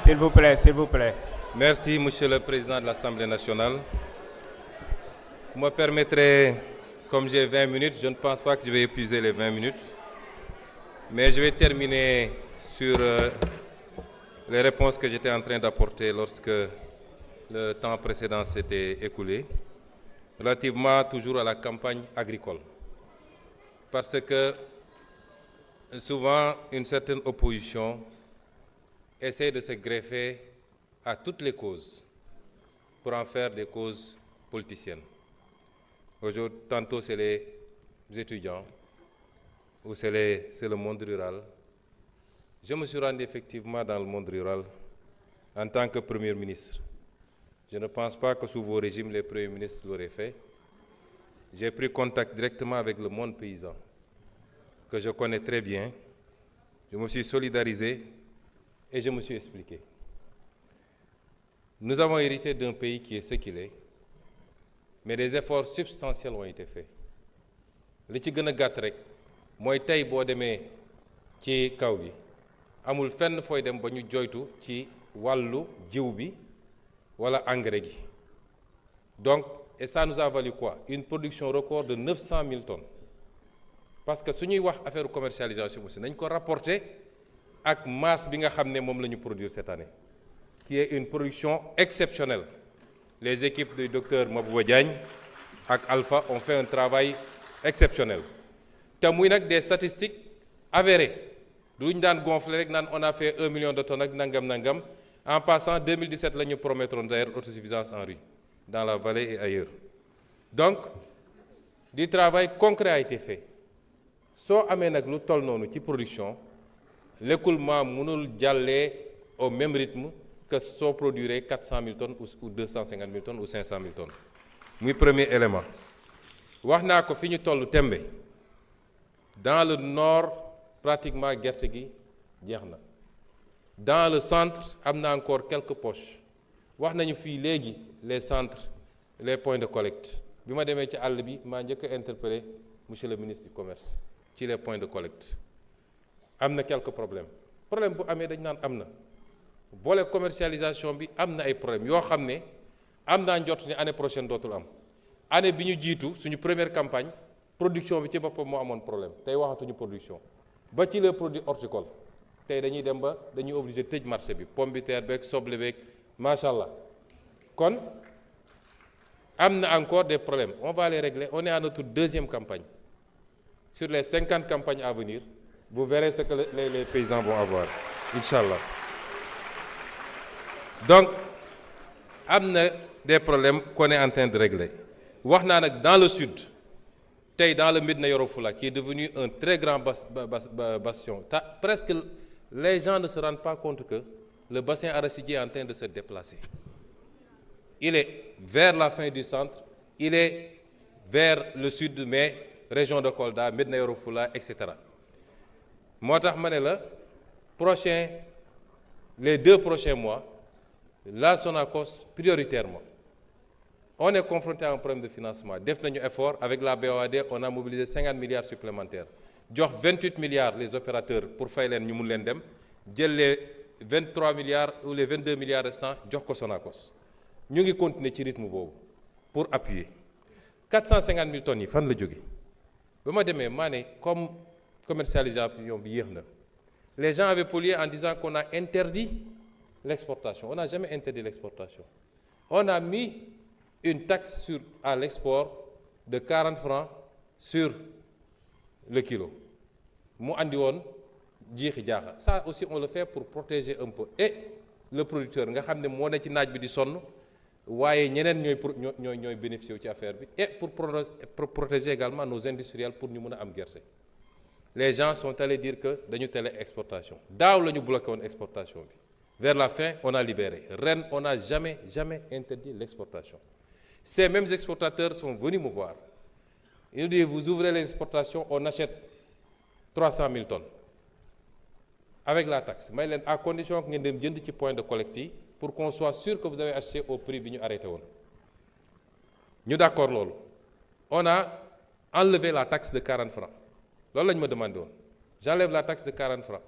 S'il vous plaît, s'il vous plaît. Merci, Monsieur le Président de l'Assemblée nationale. Vous me permettrez, comme j'ai 20 minutes, je ne pense pas que je vais épuiser les 20 minutes, mais je vais terminer sur les réponses que j'étais en train d'apporter lorsque le temps précédent s'était écoulé, relativement toujours à la campagne agricole. Parce que souvent, une certaine opposition essaie de se greffer à toutes les causes pour en faire des causes politiciennes. Aujourd'hui, tantôt c'est les étudiants ou c'est le monde rural. Je me suis rendu effectivement dans le monde rural en tant que Premier ministre. Je ne pense pas que sous vos régimes, les premiers ministres l'auraient fait. J'ai pris contact directement avec le monde paysan, que je connais très bien. Je me suis solidarisé et je me suis expliqué. Nous avons hérité d'un pays qui est ce qu'il est, mais des efforts substantiels ont été faits. Li ci gën a gàtt rek mooy tey boo demee ci kaw gi amul fenn fooy dem ba ñu joytu ci wàllu jiw bi wala engrais gi. Donc, et ça nous a valu quoi? Une production record de 900 000 tonnes. Parce que su ñuy wax affaire commercialisation aussi nañ ko rapporter ak masse bi nga xam ne moom la ñu produire cette année, qui est une production exceptionnelle. Les équipes du docteur Mabouba Diagne ak Alpha ont fait un travail exceptionnel. te muy nag des statistiques avérées duñ daan gonfler rek naan on a fait 1 million de tonnes ak nangam en passant 2017 la ñu promettroon d'ailleurs autosuffisance en riz dans la vallée et ailleurs. Donc du travail concret a été fait. soo amee nag lu toll noonu ci production l'écoulement mënul jàllee au même rythme que soo produire 400 000 tonnes ou 250 000 tonnes ou 500 000 tonnes. muy premier élément. wax naa ko fi ñu toll tembe dans le nord pratiquement gerte gi jeex na. Dans le centre am na encore quelques poches. wax nañu fii léegi les centres les points de collecte. bi ma demee ci àll bi maa njëkk a interpellé monsieur le ministre du commerce ci les points de collecte. am na quelques problèmes problème bu amee dañ naan am na. volet commercialisation bi am na ay problèmes yoo xam ne am naa njort ne année prochaine dootul am. année bi ñu jiitu suñu première campagne production bi ci boppam moo amoon problème tey waxatuñu production ba ci les produits horticoles tey dañuy dem ba dañuy obligé tëj marché bi pomme de terre beeg soble beeg macha allah. kon am na encore des problèmes on va les régler. On est à notre deuxième campagne sur les 50 campagnes à venir vous verrez ce que les paysans vont avoir inchallah. Donc am na des problèmes qu'on est en train de régler. wax naa nag dans le sud tey dans le Médina Yoro Foulah qui est devenu un très grand bastion. Presque les gens ne se rendent pas compte que le bassin arachidier est en train de se déplacer. Il est vers la fin du centre, il est vers le sud, mais région de Kolda, Médina Yoro Foulah, etc. moo tax ma ne la les 2 prochains mois la Sonacos prioritairement. On est confronté à un problème de financement. Def nañu effort avec la BOAD, on a mobilisé 50 milliards supplémentaires. jox 28 milliards les opérateurs pour fay leen ñu mun leen dem jël les 23 milliards ou les 22 milliards restants jox ko Sonacos. ñu ngi continuer ci rythme boobu pour appuyer. 450 000 tonnes yi fan la jóge ba ma demee maa ne comme commercialisation bi yéex na. Les gens avaient pollué en disant qu'on a interdit l'exportation. On n'a jamais interdit l'exportation. On a mis une taxe à l'export de 40 francs sur le kilo. mu andi woon jiixi jaaxa. Ça aussi on le fait pour protéger un peu et le producteur nga xam ne moo ne ci naaj bi di sonn waaye ñeneen ñooy bénéficier wu ci affaire bi et pour protéger également nos industriels pour ñu mën a am gerte. Les gens sont allés dire que dañu télé exportation daaw la ñu bloqué woon exportation bi. Vers la fin on a libéré. Ren on n'a jamais interdit l'exportation. Ces mêmes exportateurs sont venus me voir. Ils nous disent vous ouvrez les exportations, on achète 300 000 tonnes avec la taxe. may leen à condition que ngeen dem jënd ci point de collecte yi pour qu'on soit sûr que vous avez acheté au prix bi ñu arrêté woon. ñu d'accord loolu. On a enlevé la taxe de 40 francs. loolu la ñu ma demandé woon. J'enlève la taxe de 40 francs.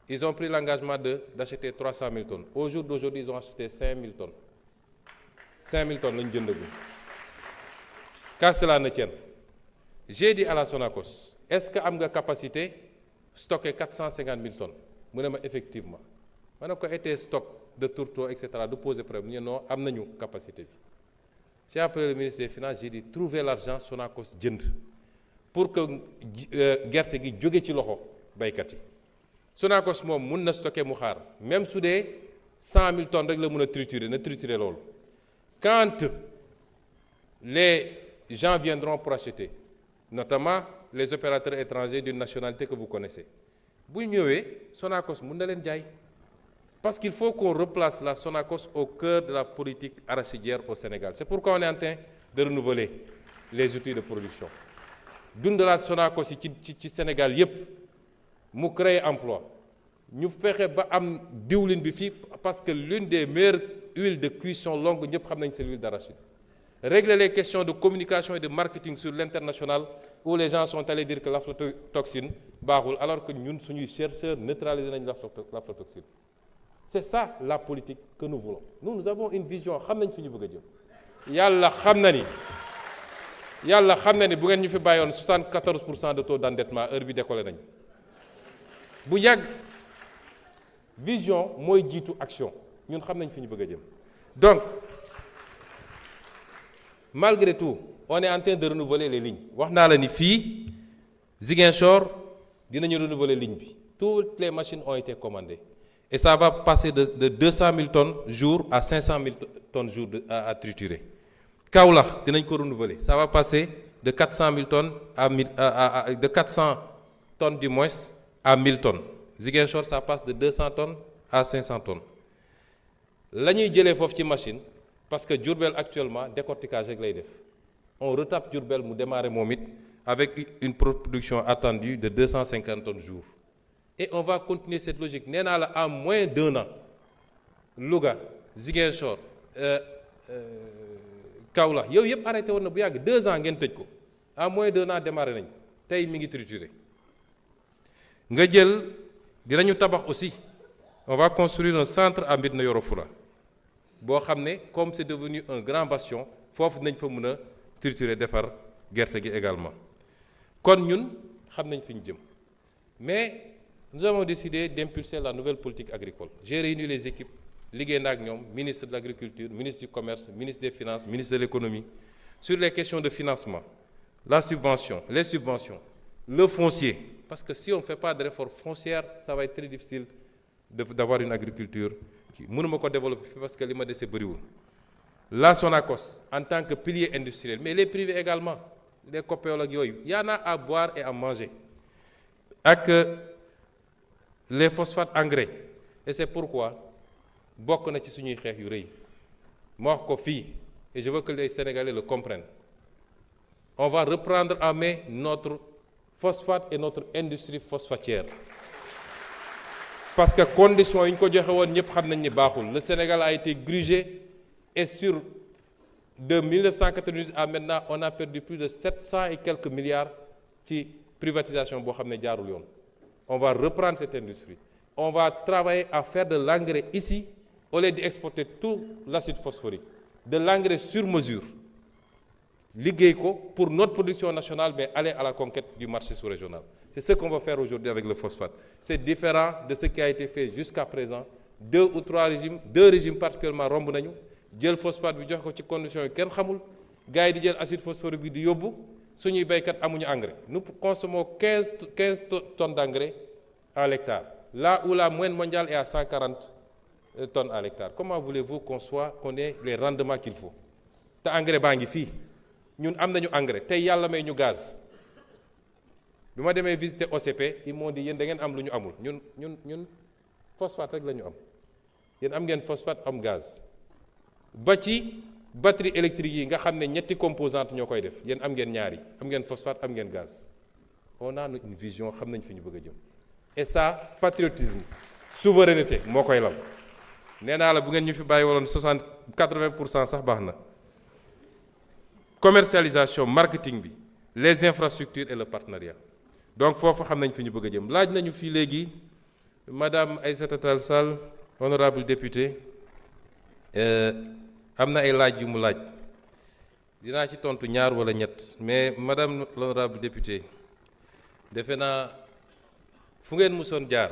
ils ont pris l'engagement d'acheter 300 000 tonnes. Au jour d'aujourd'hui, ils ont acheté 5 000 tonnes. 5 000 tonnes, lañ jëndagum. Qu'à cela ne tienne, j'ai dit à la Sonacos, est-ce que am nga capacité stocker 450 000 tonnes? Mu ne ma effectivement. Ma ne ko été stock de tourteaux, etc. de poser problème. Ñu non am nañu capacité bi. J'ai appelé le ministre des Finances, j'ai dit trouver l'argent Sonacos jënd pour que gerte gi jóge ci loxo baykat yi. Sonacos moom mun na stocker mu xaar même su dee 100 000 tonnes rek la mun a triturer na triturer loolu. Quand les gens viendront pour acheter, notamment les opérateurs étrangers d'une nationalité que vous connaissez, bu ñëwee Sonacos mun na leen jaay parce qu'il faut qu'on replace la Sonacos au cœur de la politique arachidière au Sénégal. C'est pourquoi on est en train de renouveler les outils de production. Dundalaat Sonacos yi ci Sénégal yépp mu créer emploi ñu fexe ba am diwlin bi fii parce que l'une des meilleures huiles de cuisson longue ñëpp xam nañ c'est l'huile d'arachide. Régler les questions de communication et de marketing sur l'international où les gens sont allés dire que l'aflatoxine baaxul alors que ñun suñuy chercheurs neutraliser nañ l'aflatoxine. C'est ça la politique que nous voulons. Nous avons une vision xam nañ fi ñu bëgg a jëm. Yàlla xam na ni bu ngeen ñu fi bàyyoon 74% de taux d'endettement heure bi décollé nañ. Bu yàgg vision mooy jiitu action ñun xam nañ fi ñu bëgg a jëm. Donc malgré tout on est en train de renouveler les lignes. Wax naa la ni fii Ziguinchor dinañu renouveler ligne bi. Toutes les machines ont été commandées. Et ça va passer de 200 000 tonnes jour à 500 000 tonnes jour à triturer. Kaolack dinañ ko renouveler. Ça va passer de 400 000 tonnes de 400 tonnes du moins à 1000 tonnes. Ziguinchor ça passe de 200 tonnes à 500 tonnes. La ñuy jëlee foofu ci machine parce que Diourbel actuellement décortiquage rek lay def. On retape Diourbel mu démarrer moom it avec une production attendue de 250 tonnes jour. Et on va continuer cette logique. Nee naa la en moins d'1 an Louga Ziguinchor Kaolack yow yëpp arrêté woon na bu yàgg 2 ans ngeen tëj ko en moins d'1 an démarré nañ tey mi ngi trituré. Nga jël dinañu tabax aussi on va construire un centre à Médina Yoro Foulah boo xam ne comme c'est devenu un grand bastion foofu nañ fa mën a triturer defar gerte gi également. Kon ñun xam nañ fi ñu jëm mais nous avons décidé d'impulser la nouvelle politique agricole. J'ai réuni les équipes, liggéey na ak ñoom, ministre de l'Agriculture, ministre du Commerce, ministre des Finances, ministre de l'Économie, sur les questions de financement, la subvention, les subventions, le foncier. Parce que si on ne fait pas de réforme foncière, ça va être très difficile d'avoir une agriculture qui mënuma ko développer parce que li ma dese bëriwul. La Sonacos, en tant que pilier industriel, mais les privés également, les COPEOL ak yooyu, y en a à boire et à manger. Ak les phosphates engrais et c'est pourquoi bokk na ci suñuy xeex yu rëy ma wax ko fii et je veux que les Sénégalais le comprennent. On va reprendre en main notre phosphate et notre industrie phosphatière parce que conditions yi ñu ko joxe woon ñëpp xam nañ ni baaxul. Le Sénégal a été grugé et de 1998 à maintenant on a perdu plus de 700 et quelques milliards ci privatisation boo xam ne jaarul yoon. On va reprendre cette industrie. On va travailler à faire de l'engrais ici au lieu d'exporter tout l'acide phosphorique. De l'engrais sur mesure. Liggéey ko pour notre production nationale mais aller à la conquête du marché sous-régional. C'est ce qu'on va faire aujourd'hui avec le phosphate. C'est différent de ce qui a été fait jusqu'à présent. 2 ou 3 régimes, 2 régimes particulièrement romb nañu jël phosphate bi jox ko ci conditions yi kenn xamul gars yi di jël acide phosphorique bi di yóbbu. Suñuy béykat amuñu engrais. Nous consommons 15 tonnes d'engrais à l'hectare. Là où la moyenne mondiale est à 140 tonnes à l'hectare. Comment voulez-vous qu'on ait les rendements qu'il faut? Te engrais baa ngi fii ñun am nañu engrais tey yàlla may ñu gaz. Bi ma demee visiter OCP ils m'ont dit yéen da ngeen am lu ñu amul ñun phosphate rek la ñu am yéen am ngeen phosphate am gaz ba ci batterie électrique yi nga xam ne ñetti composantes ñoo koy def yéen am ngeen ñaari am ngeen phosphate am ngeen gaz. On a une vision xam nañ fi ñu bëgg a jëm et ça patriotisme souveraineté moo koy lam nee naa la bu ngeen ñu fi bàyyi waloon 80% sax baax na. Commercialisation marketing bi les infrastructures et le partenariat donc foofu xam nañ fi ñu bëgg a jëm laaj nañu fii léegi Madame Aïssata Tall Sall, honorable député, am na ay laaj yu mu laaj dinaa ci tontu ñaar wala ñett mais madame l'honorable député defe naa fu ngeen musoon jaar